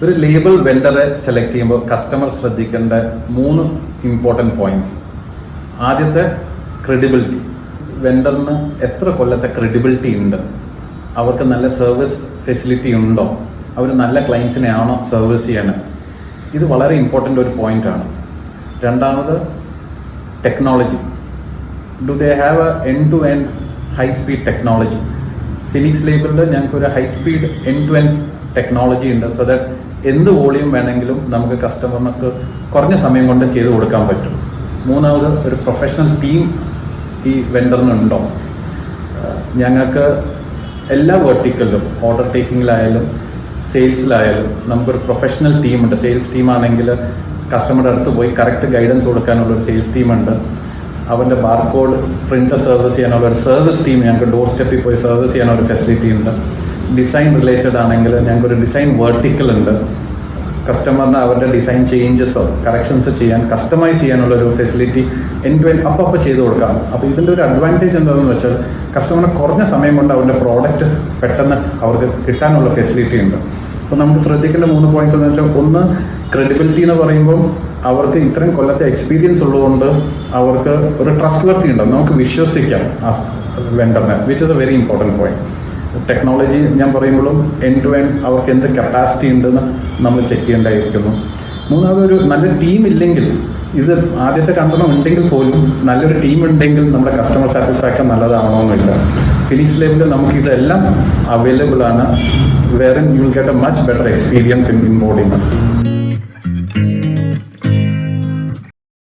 ഒരു label വെണ്ടറെ select ചെയ്യുമ്പോൾ customer ശ്രദ്ധിക്കേണ്ട 3 ഇമ്പോർട്ടൻറ്റ് പോയിന്റ്സ്. ആദ്യത്തെ, ക്രെഡിബിലിറ്റി. വെണ്ടറിന് എത്ര കൊല്ലത്തെ ക്രെഡിബിലിറ്റി ഉണ്ട്, അവർക്ക് നല്ല സർവീസ് ഫെസിലിറ്റി ഉണ്ടോ, അവർ നല്ല ക്ലയൻസിനെ ആണോ സർവീസ് ചെയ്യണം. ഇത് വളരെ ഇമ്പോർട്ടൻ്റ് ഒരു പോയിന്റാണ്. രണ്ടാമത്, technology. Do they have a end to end high speed technology? Phoenix ലേബിളിൽ ഞങ്ങൾക്കൊരു high speed end to end technology ഉണ്ട്. സോ ദാറ്റ് എന്ത് വോളിയം വേണമെങ്കിലും നമുക്ക് കസ്റ്റമറിനൊക്കെ കുറഞ്ഞ സമയം കൊണ്ട് ചെയ്ത് കൊടുക്കാൻ പറ്റും. മൂന്നാമത്, ഒരു പ്രൊഫഷണൽ ടീം ഈ വെണ്ടറിനുണ്ടോ? ഞങ്ങൾക്ക് എല്ലാ വെർട്ടിക്കലിലും, ഓർഡർ ടേക്കിങ്ങിലായാലും സെയിൽസിലായാലും നമുക്കൊരു പ്രൊഫഷണൽ ടീമുണ്ട്. സെയിൽസ് ടീമാണെങ്കിൽ കസ്റ്റമറുടെ അടുത്ത് പോയി കറക്റ്റ് ഗൈഡൻസ് കൊടുക്കാനുള്ളൊരു സെയിൽസ് ടീമുണ്ട്. അവൻ്റെ ബാർകോഡ് പ്രിൻ്റർ സർവീസ് ചെയ്യാനുള്ള ഒരു സർവീസ് ടീം ഞങ്ങൾക്ക് ഡോർ സ്റ്റെപ്പിൽ പോയി സർവീസ് ചെയ്യാനുള്ള ഒരു ഫെസിലിറ്റി ഉണ്ട്. ഡിസൈൻ റിലേറ്റഡ് ആണെങ്കിൽ ഞങ്ങൾക്കൊരു ഡിസൈൻ വെർട്ടിക്കൽ ഉണ്ട്. കസ്റ്റമറിന് അവരുടെ ഡിസൈൻ ചേഞ്ചസോ കറക്ഷൻസ് ചെയ്യാൻ, കസ്റ്റമൈസ് ചെയ്യാനുള്ളൊരു ഫെസിലിറ്റി എൻഡ് ടു എൻഡ് അപ്പോൾ ചെയ്ത് കൊടുക്കാം. അപ്പോൾ ഇതിൻ്റെ ഒരു അഡ്വാൻറ്റേജ് എന്താണെന്ന് വെച്ചാൽ കസ്റ്റമറിന് കുറഞ്ഞ സമയം കൊണ്ട് അവരുടെ പ്രോഡക്റ്റ് പെട്ടെന്ന് അവർക്ക് കിട്ടാനുള്ള ഫെസിലിറ്റി ഉണ്ട്. അപ്പോൾ നമുക്ക് ശ്രദ്ധിക്കേണ്ട 3 പോയിന്റ്സ് എന്ന് വെച്ചാൽ, ഒന്ന്, ക്രെഡിബിലിറ്റി എന്ന് പറയുമ്പോൾ അവർക്ക് ഇത്രയും കൊല്ലത്തെ എക്സ്പീരിയൻസ് ഉള്ളതുകൊണ്ട് അവർക്ക് ഒരു ട്രസ്റ്റ് വർത്തി ഉണ്ടാവും, നമുക്ക് വിശ്വസിക്കാം ആ വെണ്ടറിനെ, which is a very important point. Technology ഞാൻ പറയുമ്പോഴും എൻഡ് ടു എൻഡ് അവർക്ക് എന്ത് കപ്പാസിറ്റി ഉണ്ടെന്ന് നമ്മൾ ചെക്ക് ചെയ്യേണ്ടതായിരിക്കുന്നു. മൂന്നാമത്, ഒരു നല്ല ടീം ഇല്ലെങ്കിൽ, ഇത് ആദ്യത്തെ കണ്ടനം ഉണ്ടെങ്കിൽ പോലും നല്ലൊരു ടീം ഉണ്ടെങ്കിൽ നമ്മുടെ കസ്റ്റമർ സാറ്റിസ്ഫാക്ഷൻ നല്ലതാവണമെന്നില്ല. ഫിനിക്സ് ലേബിളിൽ നമുക്ക് ഇതെല്ലാം അവൈലബിൾ ആണ്. വേറെ you will get A much better experience in boarding.